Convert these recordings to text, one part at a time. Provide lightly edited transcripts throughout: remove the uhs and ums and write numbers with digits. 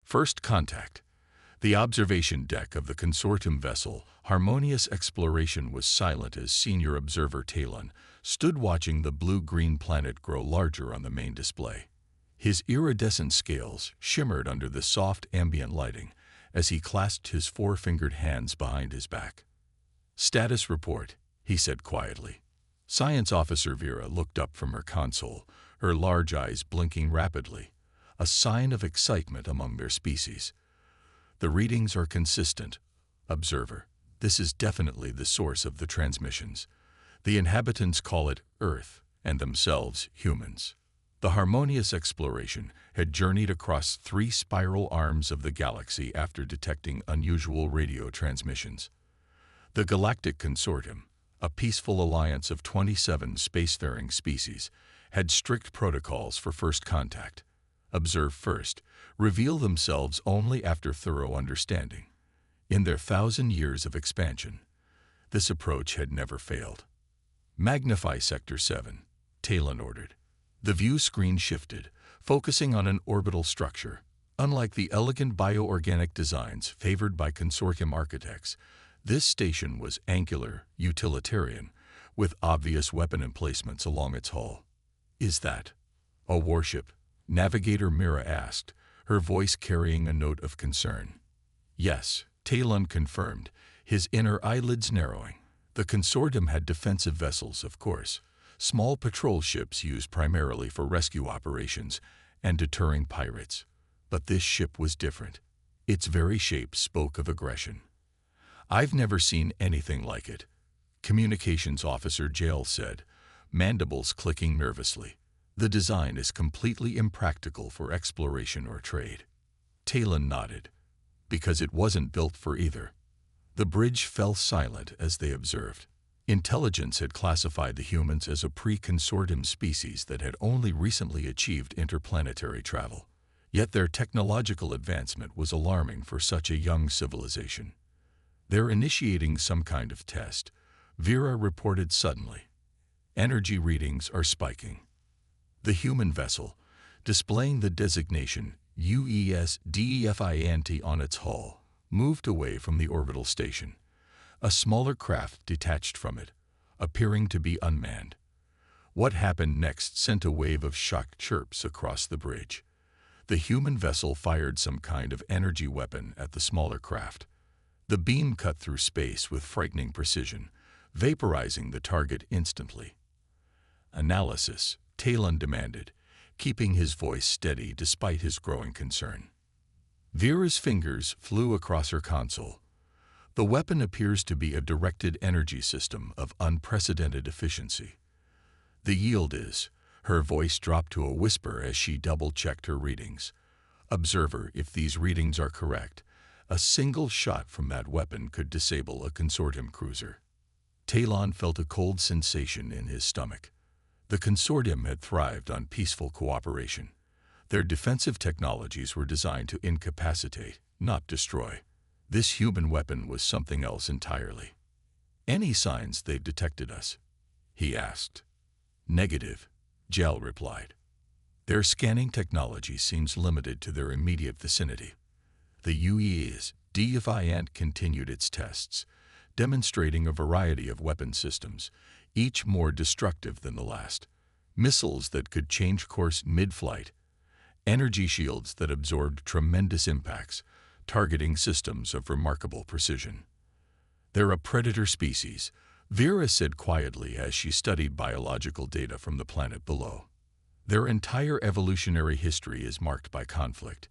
First contact. The observation deck of the consortium vessel, Harmonious Exploration, was silent as senior observer Talon stood watching the blue-green planet grow larger on the main display. His iridescent scales shimmered under the soft ambient lighting as he clasped his four-fingered hands behind his back. "Status report," he said quietly. Science Officer Vera looked up from her console, her large eyes blinking rapidly, a sign of excitement among their species. "The readings are consistent, Observer. This is definitely the source of the transmissions. The inhabitants call it Earth, and themselves humans." The Harmonious Exploration had journeyed across 3 spiral arms of the galaxy after detecting unusual radio transmissions. The Galactic Consortium, a peaceful alliance of 27 spacefaring species, had strict protocols for first contact. Observe first, reveal themselves only after thorough understanding. In their 1,000 years of expansion, this approach had never failed. "Magnify Sector 7, Talon ordered. The view screen shifted, focusing on an orbital structure. Unlike the elegant bioorganic designs favored by consortium architects, this station was angular, utilitarian, with obvious weapon emplacements along its hull. "Is that a warship?" Navigator Mira asked, her voice carrying a note of concern. "Yes," Talon confirmed, his inner eyelids narrowing. "The consortium had defensive vessels, of course, small patrol ships used primarily for rescue operations and deterring pirates. But this ship was different. Its very shape spoke of aggression. I've never seen anything like it," Communications Officer Jael said, mandibles clicking nervously. "The design is completely impractical for exploration or trade." Talon nodded. "Because it wasn't built for either." The bridge fell silent as they observed. Intelligence had classified the humans as a pre-consortium species that had only recently achieved interplanetary travel. Yet their technological advancement was alarming for such a young civilization. "They're initiating some kind of test," Vera reported suddenly. "Energy readings are spiking." The human vessel, displaying the designation UES-DEFINT on its hull, moved away from the orbital station. A smaller craft detached from it, appearing to be unmanned. What happened next sent a wave of shocked chirps across the bridge. The human vessel fired some kind of energy weapon at the smaller craft. The beam cut through space with frightening precision, vaporizing the target instantly. "Analysis," Talon demanded, keeping his voice steady despite his growing concern. Vera's fingers flew across her console. "The weapon appears to be a directed energy system of unprecedented efficiency. The yield is..." Her voice dropped to a whisper as she double-checked her readings. "Observer, if these readings are correct, a single shot from that weapon could disable a consortium cruiser." Talon felt a cold sensation in his stomach. The consortium had thrived on peaceful cooperation. Their defensive technologies were designed to incapacitate, not destroy. This human weapon was something else entirely. "Any signs they've detected us?" he asked. "Negative," Jael replied. "Their scanning technology seems limited to their immediate vicinity." The UES-DEFINT continued its tests, demonstrating a variety of weapon systems, each more destructive than the last. Missiles that could change course mid-flight, energy shields that absorbed tremendous impacts, targeting systems of remarkable precision. "They're a predator species," Vera said quietly as she studied biological data from the planet below. "Their entire evolutionary history is marked by conflict.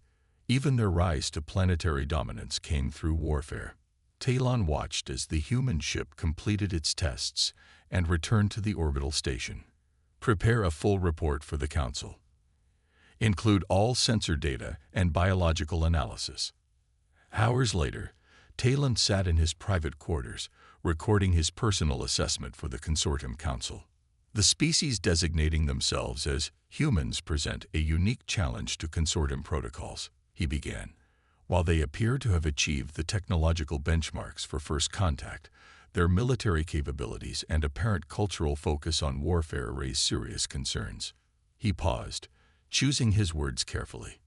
Even their rise to planetary dominance came through warfare." Talon watched as the human ship completed its tests and returned to the orbital station. "Prepare a full report for the Council. Include all sensor data and biological analysis." Hours later, Talon sat in his private quarters, recording his personal assessment for the Consortium Council. "The species designating themselves as humans present a unique challenge to Consortium protocols," he began. "While they appear to have achieved the technological benchmarks for first contact, their military capabilities and apparent cultural focus on warfare raise serious concerns." He paused, choosing his words carefully.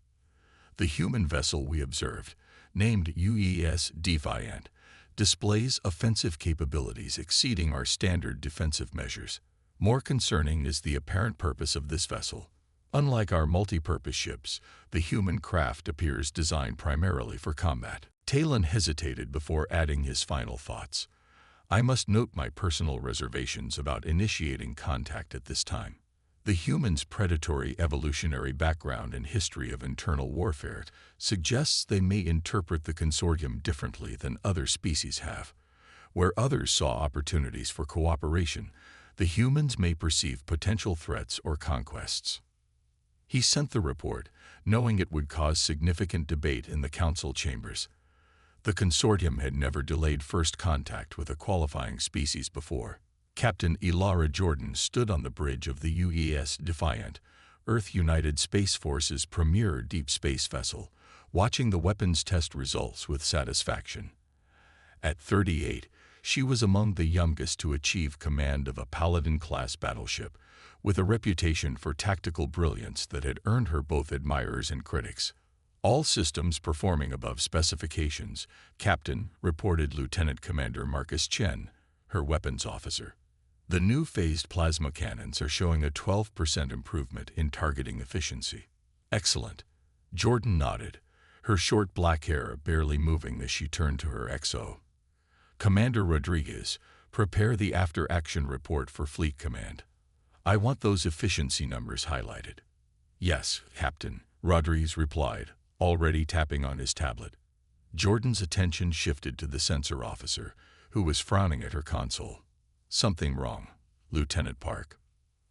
The human vessel we observed, named UES Defiant, displays offensive capabilities exceeding our standard defensive measures. More concerning is the apparent purpose of this vessel. Unlike our multi-purpose ships, the human craft appears designed primarily for combat. Talon hesitated before adding his final thoughts. I must note my personal reservations about initiating contact at this time. The human's predatory evolutionary background and history of internal warfare suggests they may interpret the consortium differently than other species have. Where others saw opportunities for cooperation, the humans may perceive potential threats or conquests. He sent the report, knowing it would cause significant debate in the council chambers. The consortium had never delayed first contact with a qualifying species before. Captain Elara Jordan stood on the bridge of the UES Defiant, Earth United Space Force's premier deep space vessel, watching the weapons test results with satisfaction. At 38, she was among the youngest to achieve command of a Paladin-class battleship, with a reputation for tactical brilliance that had earned her both admirers and critics. All systems performing above specifications, Captain, reported Lieutenant Commander Marcus Chen, her weapons officer. The new phased plasma cannons are showing a 12% improvement in targeting efficiency. Excellent. Jordan nodded, her short black hair barely moving as she turned to her XO. Commander Rodriguez, prepare the after-action report for Fleet Command. I want those efficiency numbers highlighted. Yes, Captain, Rodriguez replied, already tapping on his tablet. Jordan's attention shifted to the sensor officer, who was frowning at her console. Something wrong, Lieutenant Park.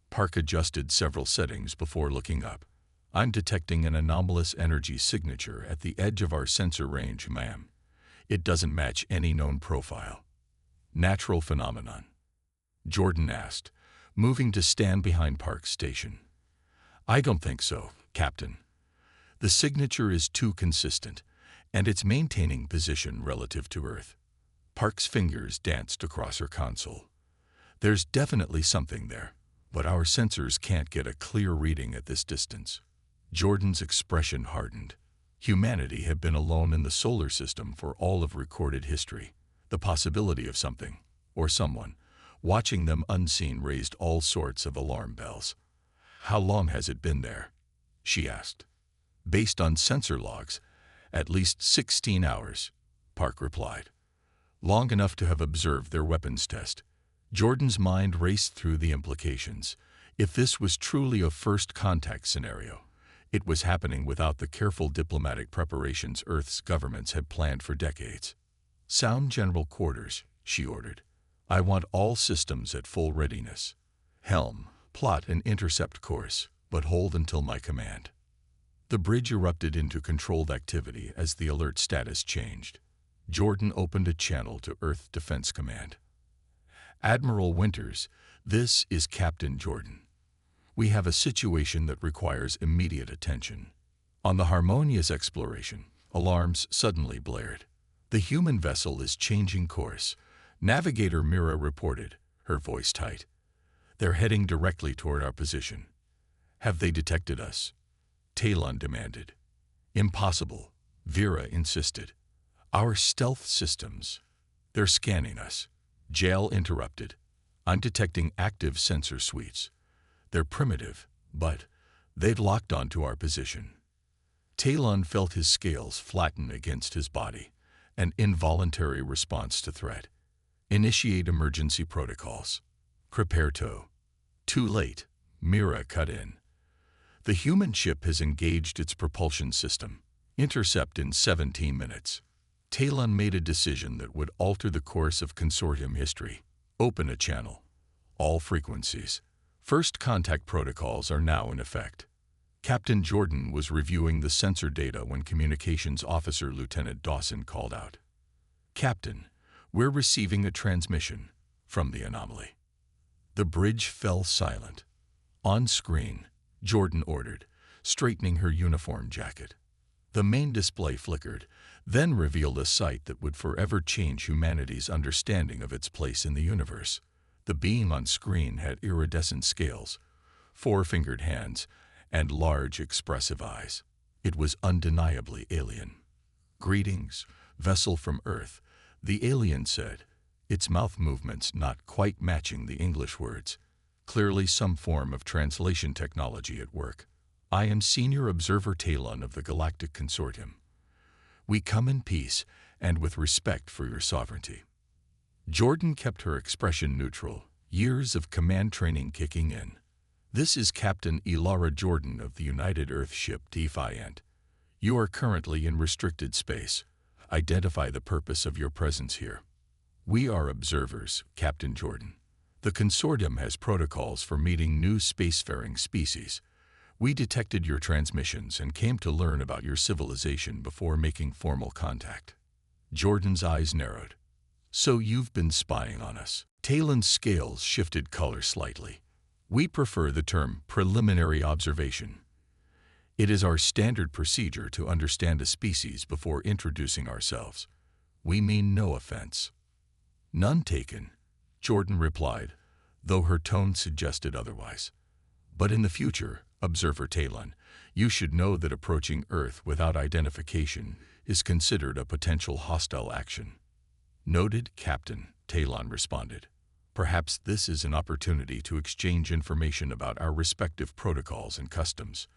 Park adjusted several settings before looking up. I'm detecting an anomalous energy signature at the edge of our sensor range, ma'am. It doesn't match any known profile. Natural phenomenon? Jordan asked, moving to stand behind Park's station. I don't think so, Captain. The signature is too consistent, and it's maintaining position relative to Earth. Park's fingers danced across her console. There's definitely something there, but our sensors can't get a clear reading at this distance. Jordan's expression hardened. Humanity had been alone in the solar system for all of recorded history. The possibility of something, or someone, watching them unseen raised all sorts of alarm bells. How long has it been there? She asked. Based on sensor logs, at least 16 hours, Park replied. Long enough to have observed their weapons test. Jordan's mind raced through the implications. If this was truly a first contact scenario, it was happening without the careful diplomatic preparations Earth's governments had planned for decades. Sound general quarters, she ordered. I want all systems at full readiness. Helm, plot an intercept course, but hold until my command. The bridge erupted into controlled activity as the alert status changed. Jordan opened a channel to Earth Defense Command. Admiral Winters, this is Captain Jordan. We have a situation that requires immediate attention. On the Harmonious exploration, alarms suddenly blared. The human vessel is changing course. Navigator Mira reported, her voice tight. They're heading directly toward our position. Have they detected us? Talon demanded. Impossible, Vera insisted. Our stealth systems. They're scanning us. Jael interrupted. I'm detecting active sensor suites. They're primitive, but they've locked onto our position. Talon felt his scales flatten against his body, an involuntary response to threat. Initiate emergency protocols. Prepare tow. Too late, Mira cut in. The human ship has engaged its propulsion system. Intercept in 17 minutes. Talon made a decision that would alter the course of consortium history. Open a channel. All frequencies. First contact protocols are now in effect. Captain Jordan was reviewing the sensor data when Communications Officer Lieutenant Dawson called out. Captain, we're receiving a transmission from the anomaly. The bridge fell silent. On screen, Jordan ordered, straightening her uniform jacket. The main display flickered, then revealed a sight that would forever change humanity's understanding of its place in the universe. The beam on screen had iridescent scales, four-fingered hands, and large, expressive eyes. It was undeniably alien. "Greetings, vessel from Earth," the alien said, its mouth movements not quite matching the English words. Clearly some form of translation technology at work. "I am Senior Observer Talon of the Galactic Consortium. We come in peace and with respect for your sovereignty." Jordan kept her expression neutral, years of command training kicking in. "This is Captain Elara Jordan of the United Earth ship Defiant. You are currently in restricted space. Identify the purpose of your presence here." "We are observers, Captain Jordan. The consortium has protocols for meeting new spacefaring species. We detected your transmissions and came to learn about your civilization before making formal contact." Jordan's eyes narrowed. "So you've been spying on us." Talon's scales shifted color slightly. "We prefer the term preliminary observation. It is our standard procedure to understand a species before introducing ourselves. We mean no offense." "None taken," Jordan replied, though her tone suggested otherwise. "But in the future, Observer Talon, you should know that approaching Earth without identification is considered a potential hostile action." "Noted, Captain," Talon responded. "Perhaps this is an opportunity to exchange information about our respective protocols and customs.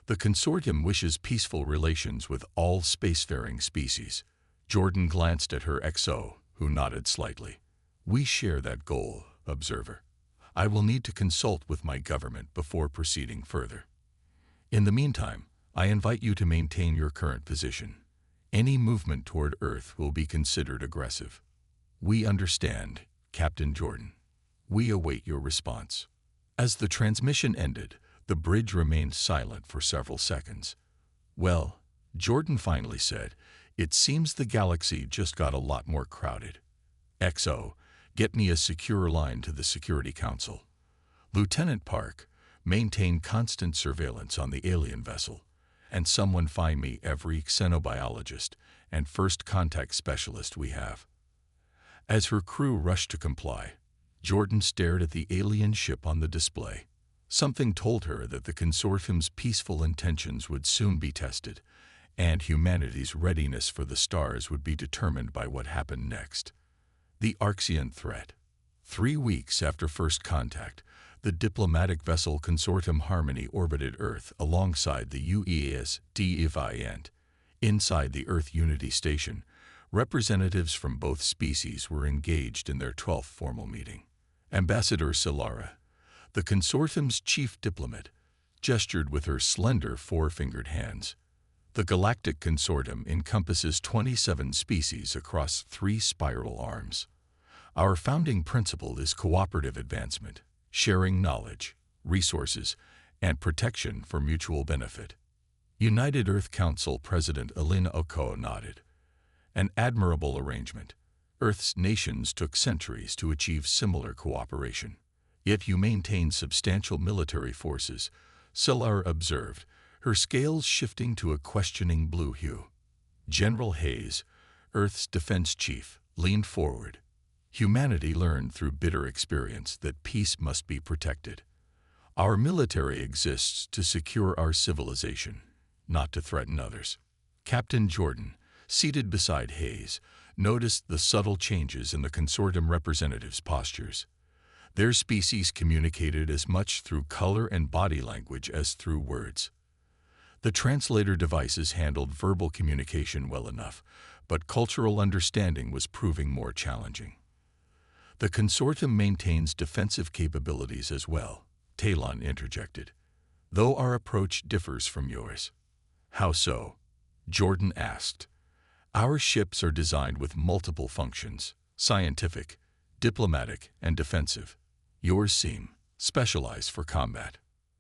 The consortium wishes peaceful relations with all spacefaring species." Jordan glanced at her XO, who nodded slightly. "We share that goal, Observer. I will need to consult with my government before proceeding further. In the meantime, I invite you to maintain your current position. Any movement toward Earth will be considered aggressive." "We understand, Captain Jordan. We await your response." As the transmission ended, the bridge remained silent for several seconds. "Well," Jordan finally said, "it seems the galaxy just got a lot more crowded. XO, get me a secure line to the Security Council. Lieutenant Park, maintain constant surveillance on the alien vessel, and someone find me every xenobiologist and first contact specialist we have." As her crew rushed to comply, Jordan stared at the alien ship on the display. Something told her that the consortium's peaceful intentions would soon be tested, and humanity's readiness for the stars would be determined by what happened next. The Arxan threat. 3 weeks after first contact, the diplomatic vessel Consortium Harmony orbited Earth alongside the UES Defiant. Inside the Earth Unity Station, representatives from both species were engaged in their 12th formal meeting. Ambassador Solara, the consortium's chief diplomat, gestured with her slender four-fingered hands. The Galactic Consortium encompasses 27 species across 3 spiral arms. Our founding principle is cooperative advancement, sharing knowledge, resources, and protection for mutual benefit. United Earth Council President Elena Oko nodded. An admirable arrangement. Earth's nations took centuries to achieve similar cooperation. Yet you maintain substantial military forces, Solara observed, her scales shifting to a questioning blue hue. General Hayes, Earth's defense chief, leaned forward. Humanity learned through bitter experience that peace must be protected. Our military exists to secure our civilization, not to threaten others. Captain Jordan, seated beside Hayes, noticed the subtle changes in the consortium representatives' postures. Their species communicated as much through color and body language as through words. The translator devices handled verbal communication well enough, but cultural understanding was proving more challenging. "The consortium maintains defensive capabilities as well," Talon interjected, "though our approach differs from yours." "How so?" Jordan asked. "Our ships are designed with multiple functions: scientific, diplomatic, and defensive. Yours seem specialized for combat."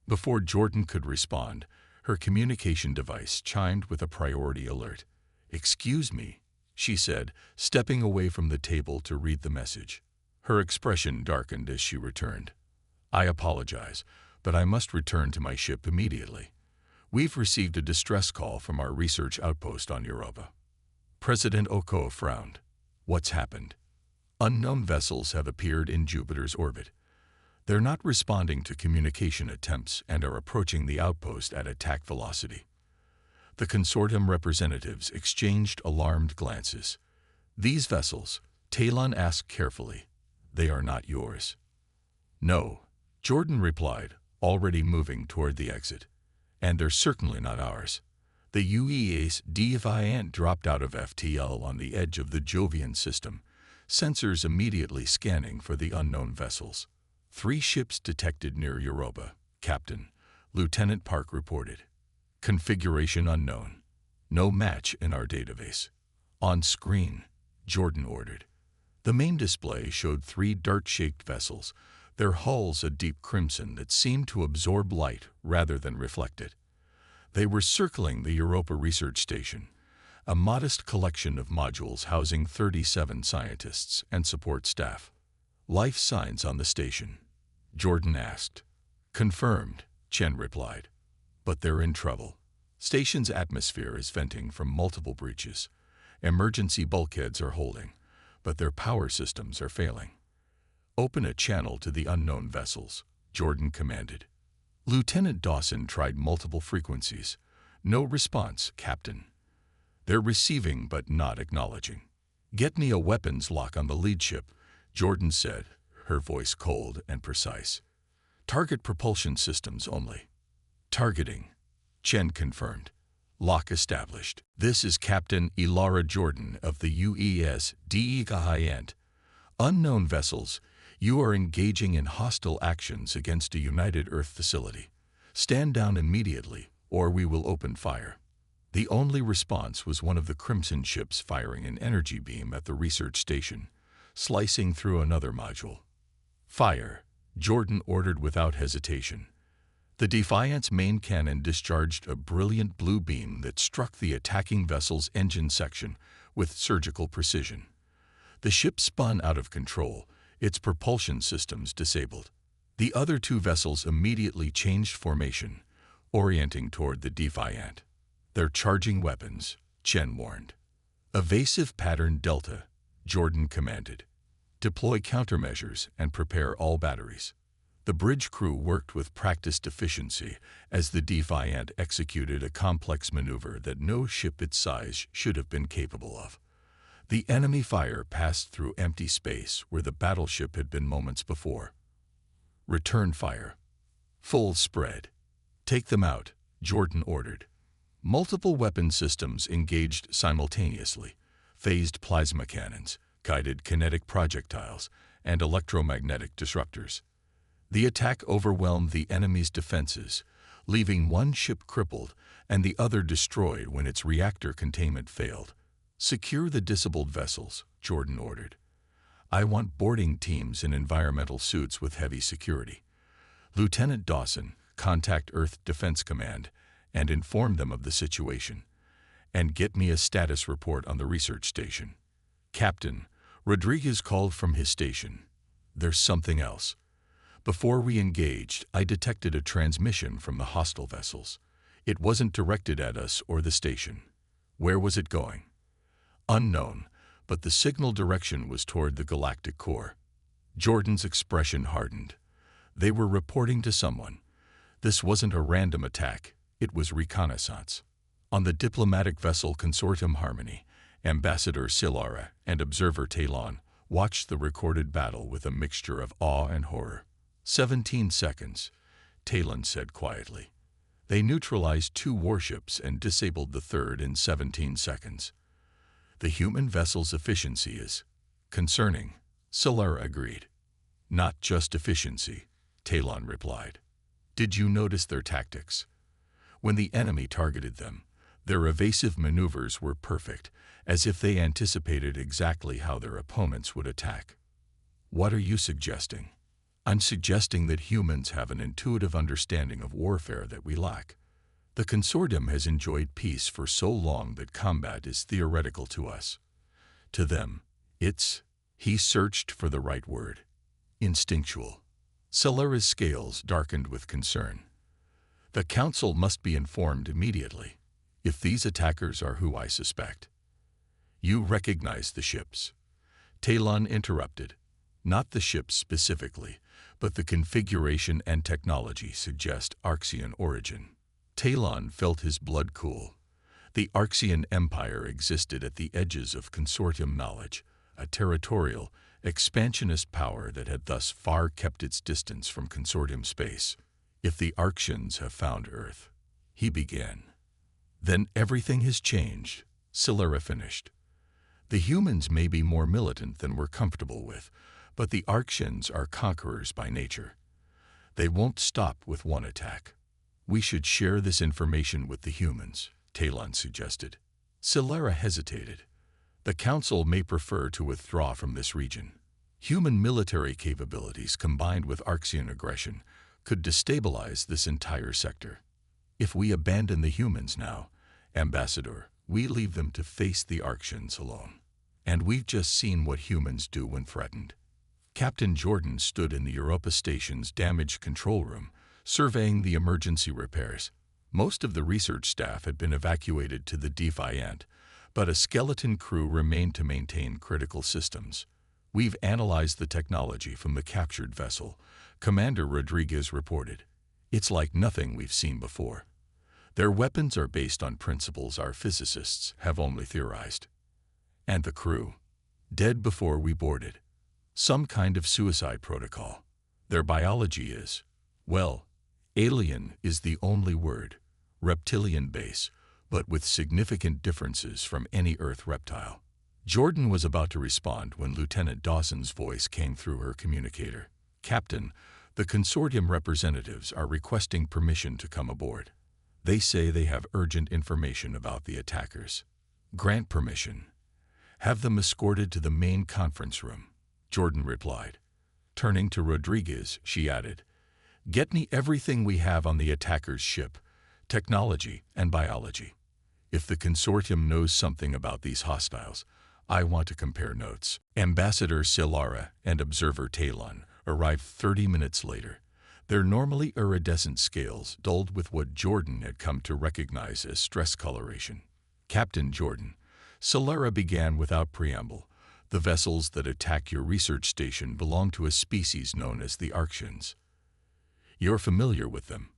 Before Jordan could respond, her communication device chimed with a priority alert. "Excuse me," she said, stepping away from the table to read the message. Her expression darkened as she returned. "I apologize, but I must return to my ship immediately. We've received a distress call from our research outpost on Europa." President Oko frowned. "What's happened?" "Unknown vessels have appeared in Jupiter's orbit. They're not responding to communication attempts and are approaching the outpost at attack velocity." The consortium representatives exchanged alarmed glances. "These vessels," Talon asked carefully, "they are not yours?" "No," Jordan replied, already moving toward the exit. "And they're certainly not ours." The UEA's Defiant dropped out of FTL on the edge of the Jovian system, sensors immediately scanning for the unknown vessels. "3 ships detected near Europa, Captain," Lieutenant Park reported. "Configuration unknown. No match in our database." "On screen," Jordan ordered. The main display showed 3 dart-shaped vessels, their hulls a deep crimson that seemed to absorb light rather than reflect it. They were circling the Europa Research Station, a modest collection of modules housing 37 scientists and support staff. "Life signs on the station?" Jordan asked. "Confirmed," Chen replied. "But they're in trouble. Station's atmosphere is venting from multiple breaches. Emergency bulkheads are holding, but their power systems are failing." "Open a channel to the unknown vessels," Jordan commanded. Lieutenant Dawson tried multiple frequencies. "No response, Captain." "They're receiving but not acknowledging." "Get me a weapons lock on the lead ship," Jordan said, her voice cold and precise. "Target propulsion systems only." "Targeting," Chen confirmed. "Lock established." "This is Captain Ilara Jordan of the UES Defiant. Unknown vessels, you are engaging in hostile actions against a United Earth facility. Stand down immediately, or we will open fire." The only response was one of the Crimson ships firing an energy beam at the research station, slicing through another module. "Fire," Jordan ordered without hesitation. The Defiant's main cannon discharged a brilliant blue beam that struck the attacking vessel's engine section with surgical precision. The ship spun out of control, its propulsion systems disabled. The other 2 vessels immediately changed formation, orienting toward the Defiant. "They're charging weapons," Chen warned. "Evasive pattern Delta," Jordan commanded. "Deploy countermeasures and prepare all batteries." The bridge crew worked with practiced efficiency as the Defiant executed a complex maneuver that no ship its size should have been capable of. The enemy fire passed through empty space where the battleship had been moments before. "Return fire. Full spread. Take them out," Jordan ordered. Multiple weapon systems engaged simultaneously: phased plasma cannons, guided kinetic projectiles, and electromagnetic disruptors. The attack overwhelmed the enemy's defenses, leaving one ship crippled and the other destroyed when its reactor containment failed. "Secure the disabled vessels," Jordan ordered. "I want boarding teams in environmental suits with heavy security. Lieutenant Dawson, contact Earth Defense Command and inform them of the situation. And get me a status report on the research station." "Captain," Rodriguez called from his station. "There's something else. Before we engaged, I detected a transmission from the hostile vessels. It wasn't directed at us or the station. Where was it going?" "Unknown, but the signal direction was toward the galactic core." Jordan's expression hardened. They were reporting to someone. This wasn't a random attack, it was reconnaissance. On the diplomatic vessel Consortium Harmony, Ambassador Silara and Observer Talon watched the recorded battle with a mixture of awe and horror. 17 seconds, Talon said quietly. "They neutralized 2 warships and disabled the third in 17 seconds. The human vessel's efficiency is concerning," Silara agreed. "Not just efficiency," Talon replied. "Did you notice their tactics? When the enemy targeted them, their evasive maneuvers were perfect, as if they anticipated exactly how their opponents would attack." "What are you suggesting?" "I'm suggesting that humans have an intuitive understanding of warfare that we lack. The Consortium has enjoyed peace for so long that combat is theoretical to us. To them, it's," he searched for the right word, "instinctual." Silara's scales darkened with concern. "The Council must be informed immediately, if these attackers are who I suspect." "You recognize the ships," Talon interrupted. "Not the ships specifically, but the configuration and technology suggest Arxian origin." Talon felt his blood cool. The Arxan Empire existed at the edges of consortium knowledge, a territorial, expansionist power that had thus far kept its distance from consortium space. If the Arxans have found Earth, he began, then everything has changed, Silera finished. The humans may be more militant than we're comfortable with, but the Arxans are conquerors by nature. They won't stop with one attack. We should share this information with the humans, Talon suggested. Silera hesitated. The Council may prefer to withdraw from this region. Human military capabilities combined with Arxan aggression could destabilize this entire sector. If we abandon the humans now, Ambassador, we leave them to face the Arxans alone. And we've just seen what humans do when threatened. Captain Jordan stood in the Europa Station's damaged control room, surveying the emergency repairs. Most of the research staff had been evacuated to the Defiant, but a skeleton crew remained to maintain critical systems. We've analyzed the technology from the captured vessel, Commander Rodriguez reported. It's like nothing we've seen before. Their weapons are based on principles our physicists have only theorized. And the crew? Dead before we boarded. Some kind of suicide protocol. Their biology is, well, alien is the only word, reptilian base, but with significant differences from any Earth reptile. Jordan was about to respond when Lieutenant Dawson's voice came through her communicator. Captain, the consortium representatives are requesting permission to come aboard. They say they have urgent information about the attackers. Grant permission. Have them escorted to the main conference room, Jordan replied. Turning to Rodriguez, she added, "Get me everything we have on the attacker's ship, technology and biology. If the consortium knows something about these hostiles, I want to compare notes." Ambassador Silera and Observer Talon arrived 30 minutes later, their normally iridescent scales dulled with what Jordan had come to recognize as stress coloration. Captain Jordan, Silera began without preamble. The vessels that attack your research station belong to a species known as the Arxans. You're familiar with them?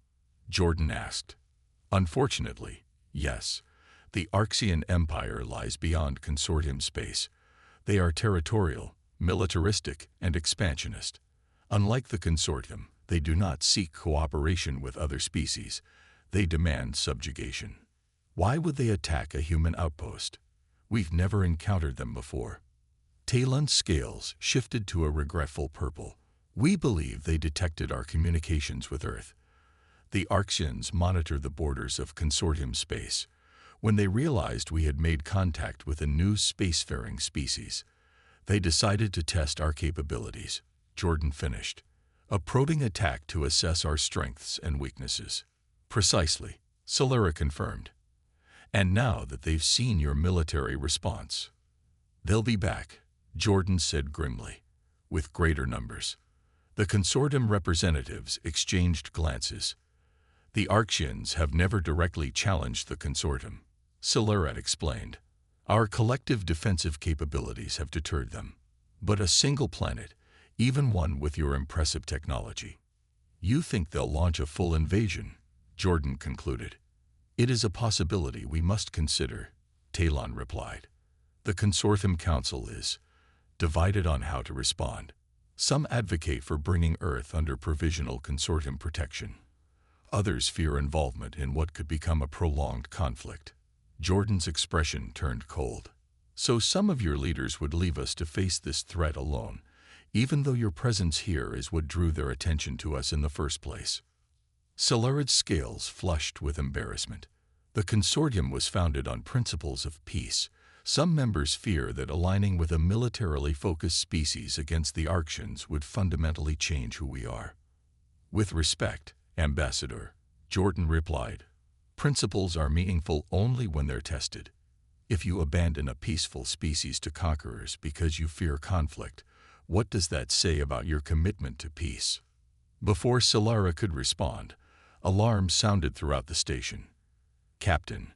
Jordan asked. Unfortunately, yes. The Arxan Empire lies beyond consortium space. They are territorial, militaristic, and expansionist. Unlike the consortium, they do not seek cooperation with other species. They demand subjugation. Why would they attack a human outpost? We've never encountered them before. Talon's scales shifted to a regretful purple. We believe they detected our communications with Earth. The Arxans monitor the borders of consortium space. When they realized we had made contact with a new spacefaring species, they decided to test our capabilities, Jordan finished. A probing attack to assess our strengths and weaknesses. Precisely, Silera confirmed. And now that they've seen your military response, they'll be back, Jordan said grimly, with greater numbers. The consortium representatives exchanged glances. The Arxans have never directly challenged the consortium, Silera explained. Our collective defensive capabilities have deterred them. But a single planet, even one with your impressive technology. You think they'll launch a full invasion, Jordan concluded. It is a possibility we must consider, Talon replied. The Consortium Council is divided on how to respond. Some advocate for bringing Earth under provisional consortium protection. Others fear involvement in what could become a prolonged conflict. Jordan's expression turned cold. So some of your leaders would leave us to face this threat alone, even though your presence here is what drew their attention to us in the first place. Silera's scales flushed with embarrassment. The consortium was founded on principles of peace. Some members fear that aligning with a militarily focused species against the Arxans would fundamentally change who we are. With respect, Ambassador, Jordan replied, principles are meaningful only when they're tested. If you abandon a peaceful species to conquerors because you fear conflict, what does that say about your commitment to peace? Before Silera could respond, alarms sounded throughout the station. Captain,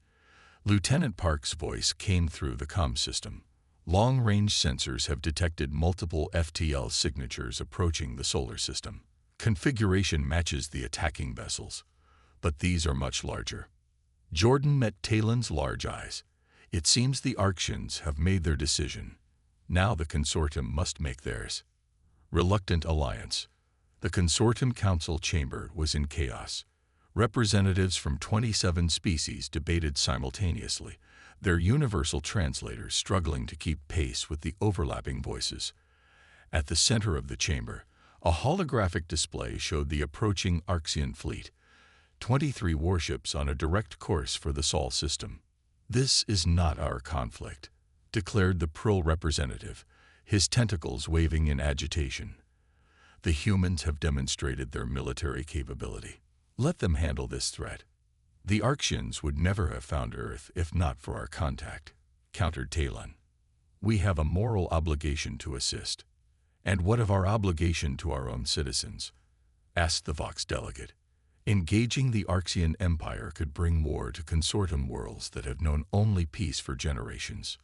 Lieutenant Park's voice came through the comm system. Long-range sensors have detected multiple FTL signatures approaching the solar system. Configuration matches the attacking vessels, but these are much larger. Jordan met Talon's large eyes. It seems the Arxans have made their decision. Now the consortium must make theirs. Reluctant alliance. The consortium council chamber was in chaos. Representatives from 27 species debated simultaneously, their universal translators struggling to keep pace with the overlapping voices. At the center of the chamber, a holographic display showed the approaching Arxan fleet, 23 warships on a direct course for the Sol system. "This is not our conflict," declared the Prill representative, his tentacles waving in agitation. "The humans have demonstrated their military capability. Let them handle this threat." "The Arxans would never have found Earth if not for our contact," countered Talon. "We have a moral obligation to assist." "And what of our obligation to our own citizens?" asked the Vox delegate. "Engaging the Arxan Empire could bring war to consortium worlds that have known only peace for generations."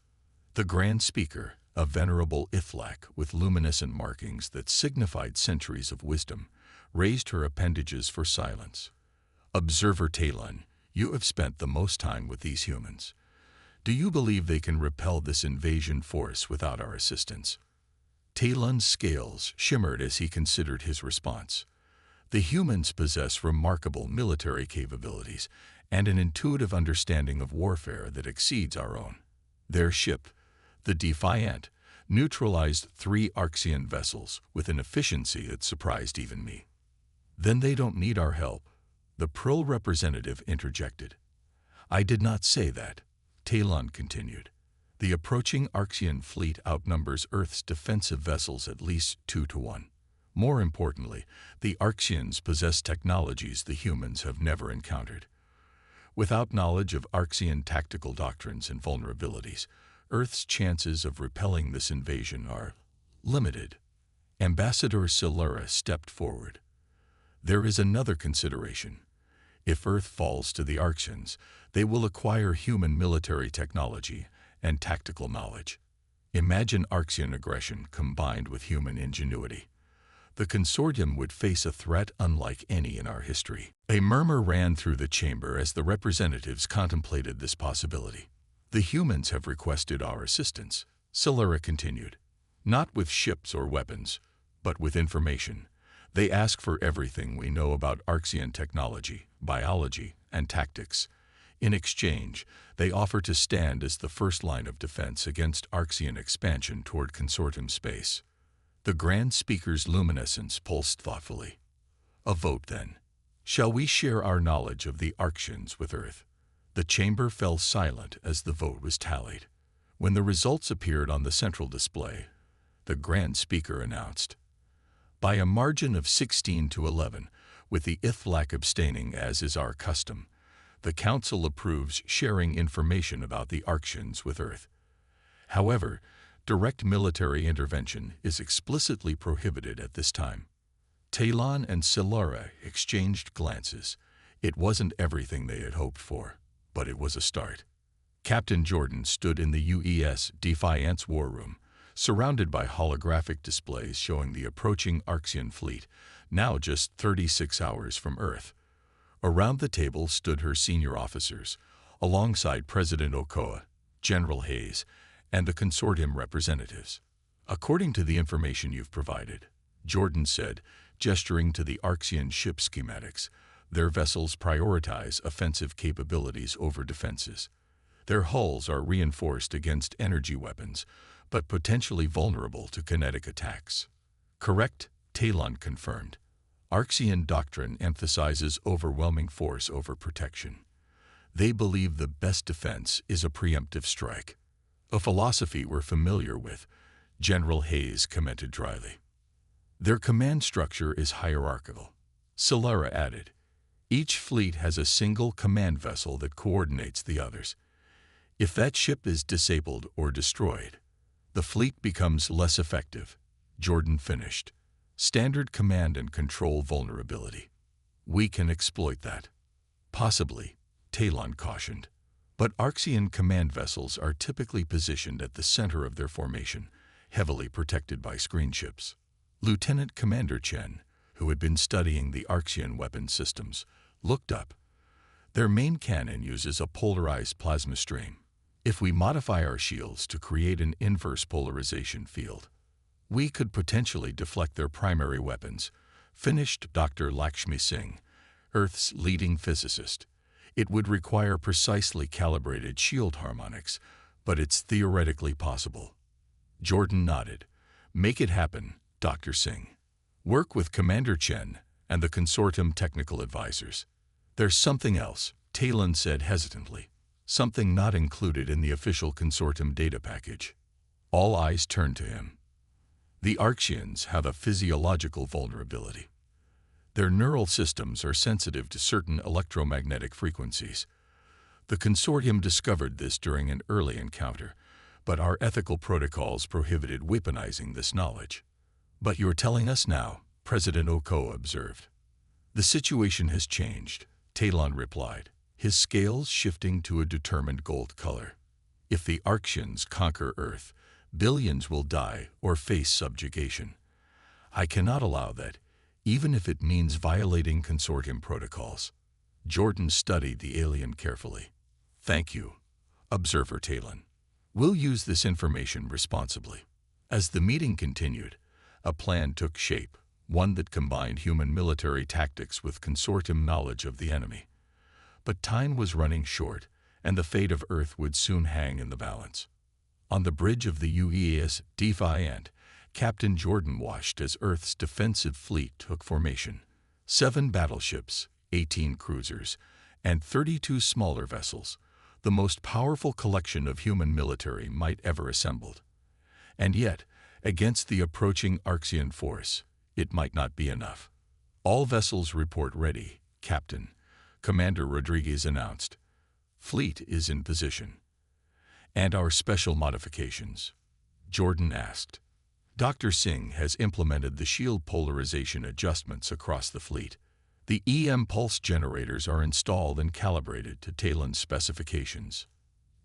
The Grand Speaker, a venerable Ithlak with luminescent markings that signified centuries of wisdom, raised her appendages for silence. "Observer Talon, you have spent the most time with these humans. Do you believe they can repel this invasion force without our assistance?" Talon's scales shimmered as he considered his response. The humans possess remarkable military capabilities and an intuitive understanding of warfare that exceeds our own. Their ship, the Defiant, neutralized 3 Arxan vessels with an efficiency that surprised even me. "Then they don't need our help," the Prill representative interjected. "I did not say that," Talon continued. "The approaching Arxan fleet outnumbers Earth's defensive vessels at least 2 to 1. More importantly, the Arxans possess technologies the humans have never encountered. Without knowledge of Arxan tactical doctrines and vulnerabilities, Earth's chances of repelling this invasion are limited." Ambassador Silura stepped forward. "There is another consideration. If Earth falls to the Arxans, they will acquire human military technology and tactical knowledge. Imagine Arxan aggression combined with human ingenuity. The consortium would face a threat unlike any in our history." A murmur ran through the chamber as the representatives contemplated this possibility. "The humans have requested our assistance," Silura continued. "Not with ships or weapons, but with information. They ask for everything we know about Arxan technology, biology, and tactics. In exchange, they offer to stand as the first line of defense against Arxan expansion toward consortium space." The Grand Speaker's luminescence pulsed thoughtfully. "A vote, then. Shall we share our knowledge of the Arxans with Earth?" The chamber fell silent as the vote was tallied. When the results appeared on the central display, the Grand Speaker announced, "By a margin of 16 to 11, with the Ithlak abstaining as is our custom, the Council approves sharing information about the Arxans with Earth. However, direct military intervention is explicitly prohibited at this time." Talon and Silura exchanged glances. It wasn't everything they had hoped for, but it was a start. Captain Jordan stood in the UES Defiant's war room, surrounded by holographic displays showing the approaching Arxan fleet, now just 36 hours from Earth. Around the table stood her senior officers, alongside President Okoa, General Hayes, and the consortium representatives. "According to the information you've provided," Jordan said, gesturing to the Arxan ship schematics, "their vessels prioritize offensive capabilities over defenses. Their hulls are reinforced against energy weapons, but potentially vulnerable to kinetic attacks." "Correct," Talon confirmed. "Arxan doctrine emphasizes overwhelming force over protection. They believe the best defense is a preemptive strike. A philosophy we're familiar with," General Hayes commented dryly. "Their command structure is hierarchical," Silura added. "Each fleet has a single command vessel that coordinates the others. If that ship is disabled or destroyed, the fleet becomes less effective," Jordan finished. "Standard command and control vulnerability. We can exploit that." "Possibly," Talon cautioned. "But Arxan command vessels are typically positioned at the center of their formation, heavily protected by screen ships." Lieutenant Commander Chen, who had been studying the Arxan weapon systems, looked up. Their main cannon uses a polarized plasma stream. If we modify our shields to create an inverse polarization field, we could potentially deflect their primary weapons, finished Dr. Lakshmi Singh, Earth's leading physicist. It would require precisely calibrated shield harmonics, but it's theoretically possible. Jordan nodded. Make it happen, Dr. Singh. Work with Commander Chen and the consortium technical advisors. There's something else, Talon said hesitantly. Something not included in the official consortium data package. All eyes turned to him. The Arxians have a physiological vulnerability. Their neural systems are sensitive to certain electromagnetic frequencies. The consortium discovered this during an early encounter, but our ethical protocols prohibited weaponizing this knowledge. But you're telling us now, President Oko observed. The situation has changed, Talon replied, his scales shifting to a determined gold color. If the Arxians conquer Earth, billions will die or face subjugation. I cannot allow that, even if it means violating consortium protocols. Jordan studied the alien carefully. Thank you, Observer Talon. We'll use this information responsibly. As the meeting continued, a plan took shape, one that combined human military tactics with consortium knowledge of the enemy. But time was running short, and the fate of Earth would soon hang in the balance. On the bridge of the UES Defiant, Captain Jordan watched as Earth's defensive fleet took formation. 7 battleships, 18 cruisers, and 32 smaller vessels, the most powerful collection of human military might ever assembled. And yet, against the approaching Arxian force, it might not be enough. All vessels report ready, Captain, Commander Rodriguez announced. Fleet is in position. And our special modifications? Jordan asked. Dr. Singh has implemented the shield polarization adjustments across the fleet. The EM pulse generators are installed and calibrated to Talon's specifications.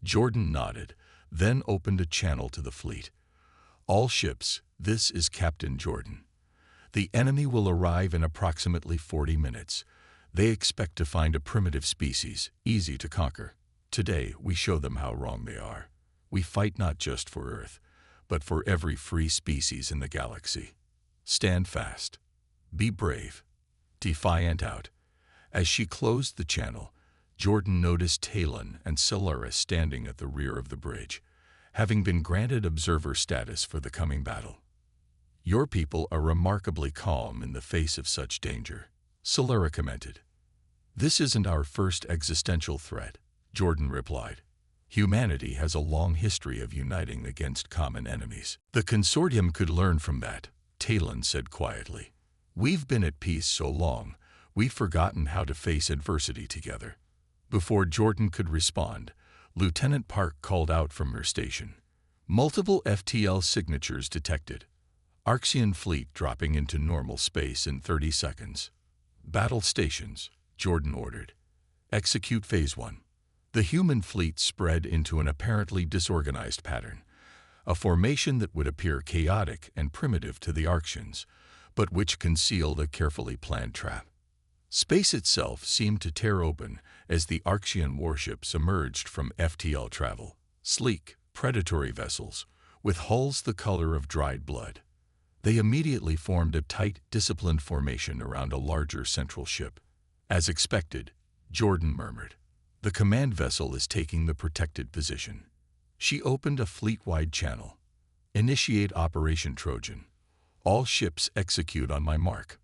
Jordan nodded, then opened a channel to the fleet. All ships, this is Captain Jordan. The enemy will arrive in approximately 40 minutes. They expect to find a primitive species, easy to conquer. Today, we show them how wrong they are. We fight not just for Earth, but for every free species in the galaxy. Stand fast. Be brave. Defiant out. As she closed the channel, Jordan noticed Talon and Solaris standing at the rear of the bridge, having been granted observer status for the coming battle. Your people are remarkably calm in the face of such danger, Solaris commented. This isn't our first existential threat, Jordan replied. Humanity has a long history of uniting against common enemies. The consortium could learn from that, Talon said quietly. We've been at peace so long, we've forgotten how to face adversity together. Before Jordan could respond, Lieutenant Park called out from her station. Multiple FTL signatures detected. Arxian fleet dropping into normal space in 30 seconds. Battle stations, Jordan ordered. Execute Phase 1. The human fleet spread into an apparently disorganized pattern, a formation that would appear chaotic and primitive to the Arxians, but which concealed a carefully planned trap. Space itself seemed to tear open as the Arxian warships emerged from FTL travel, sleek, predatory vessels, with hulls the color of dried blood. They immediately formed a tight, disciplined formation around a larger central ship. As expected, Jordan murmured. The command vessel is taking the protected position. She opened a fleet-wide channel. Initiate Operation Trojan. All ships execute on my mark.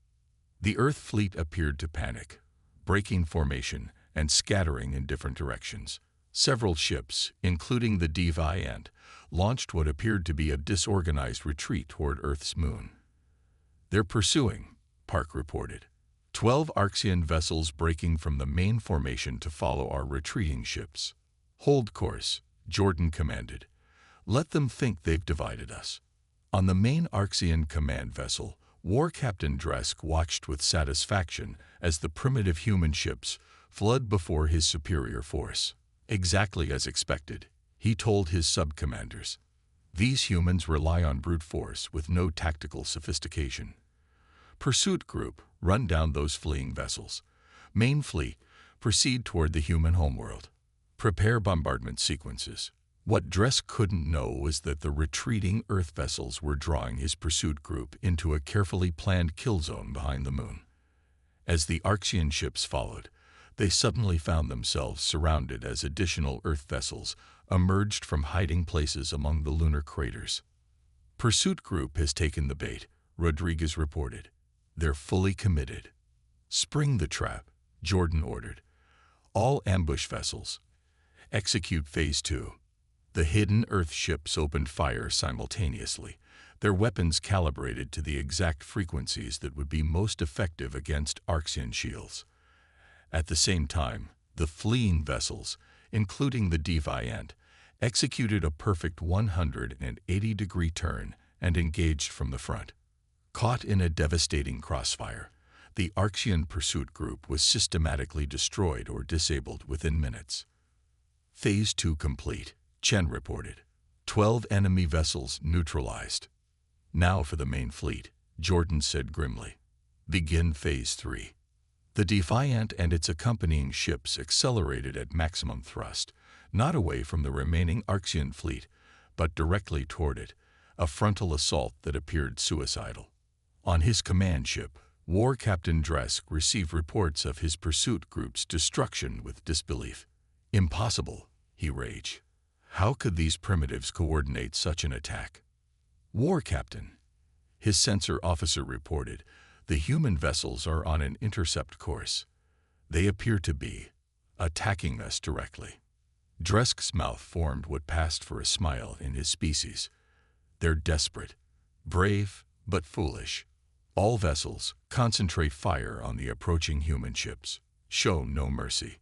The Earth fleet appeared to panic, breaking formation and scattering in different directions. Several ships, including the Defiant, launched what appeared to be a disorganized retreat toward Earth's moon. They're pursuing, Park reported. 12 Arxian vessels breaking from the main formation to follow our retreating ships. Hold course, Jordan commanded. Let them think they've divided us. On the main Arxian command vessel, War Captain Dresk watched with satisfaction as the primitive human ships fled before his superior force. Exactly as expected, he told his sub-commanders. These humans rely on brute force with no tactical sophistication. Pursuit Group, run down those fleeing vessels. Main fleet, proceed toward the human homeworld. Prepare bombardment sequences. What Dresk couldn't know was that the retreating Earth vessels were drawing his pursuit group into a carefully planned kill zone behind the moon. As the Arxan ships followed, they suddenly found themselves surrounded as additional Earth vessels emerged from hiding places among the lunar craters. Pursuit group has taken the bait, Rodriguez reported. They're fully committed. Spring the trap, Jordan ordered. All ambush vessels. Execute Phase 2. The hidden Earth ships opened fire simultaneously, their weapons calibrated to the exact frequencies that would be most effective against Arxan shields. At the same time, the fleeing vessels, including the Defiant, executed a perfect 180-degree turn and engaged from the front. Caught in a devastating crossfire, the Arxan pursuit group was systematically destroyed or disabled within minutes. Phase 2 complete, Chen reported. 12 enemy vessels neutralized. Now for the main fleet, Jordan said grimly. Begin Phase 3. The Defiant and its accompanying ships accelerated at maximum thrust, not away from the remaining Arxan fleet, but directly toward it, a frontal assault that appeared suicidal. On his command ship, War Captain Dresk received reports of his pursuit group's destruction with disbelief. Impossible, he raged. How could these primitives coordinate such an attack? War Captain, his sensor officer reported, the human vessels are on an intercept course. They appear to be attacking us directly. Dresk's mouth formed what passed for a smile in his species. They're desperate, brave, but foolish. All vessels, concentrate fire on the approaching human ships. Show no mercy.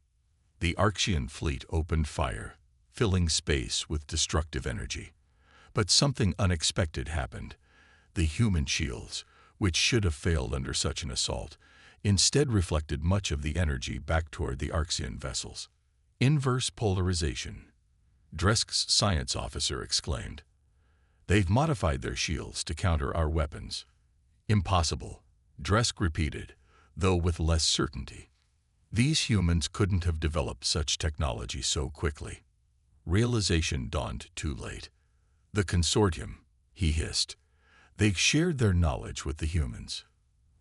The Arxan fleet opened fire, filling space with destructive energy. But something unexpected happened. The human shields, which should have failed under such an assault, instead reflected much of the energy back toward the Arxan vessels. Inverse polarization, Dresk's science officer exclaimed. They've modified their shields to counter our weapons. Impossible, Dresk repeated, though with less certainty. These humans couldn't have developed such technology so quickly. Realization dawned too late. The consortium, he hissed. They shared their knowledge with the humans.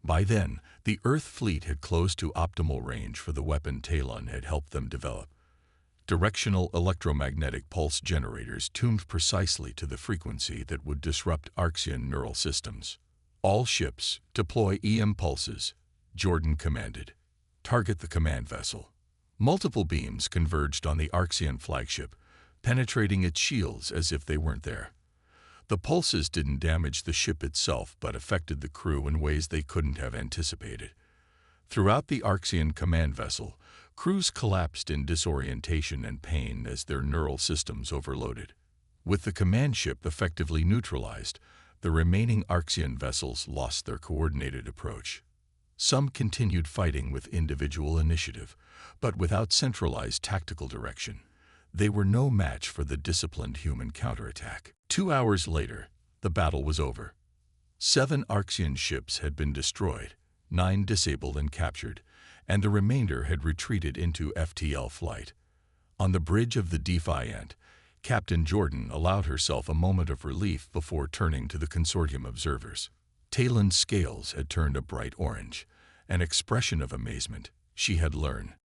By then, the Earth fleet had closed to optimal range for the weapon Talon had helped them develop. Directional electromagnetic pulse generators tuned precisely to the frequency that would disrupt Arxan neural systems. All ships, deploy EM pulses, Jordan commanded. Target the command vessel. Multiple beams converged on the Arxan flagship, penetrating its shields as if they weren't there. The pulses didn't damage the ship itself but affected the crew in ways they couldn't have anticipated. Throughout the Arxan command vessel, crews collapsed in disorientation and pain as their neural systems overloaded. With the command ship effectively neutralized, the remaining Arxan vessels lost their coordinated approach. Some continued fighting with individual initiative, but without centralized tactical direction. They were no match for the disciplined human counterattack. 2 hours later, the battle was over. 7 Arxan ships had been destroyed, 9 disabled and captured, and the remainder had retreated into FTL flight. On the bridge of the Defiant, Captain Jordan allowed herself a moment of relief before turning to the consortium observers. Talon's scales had turned a bright orange, an expression of amazement. She had learned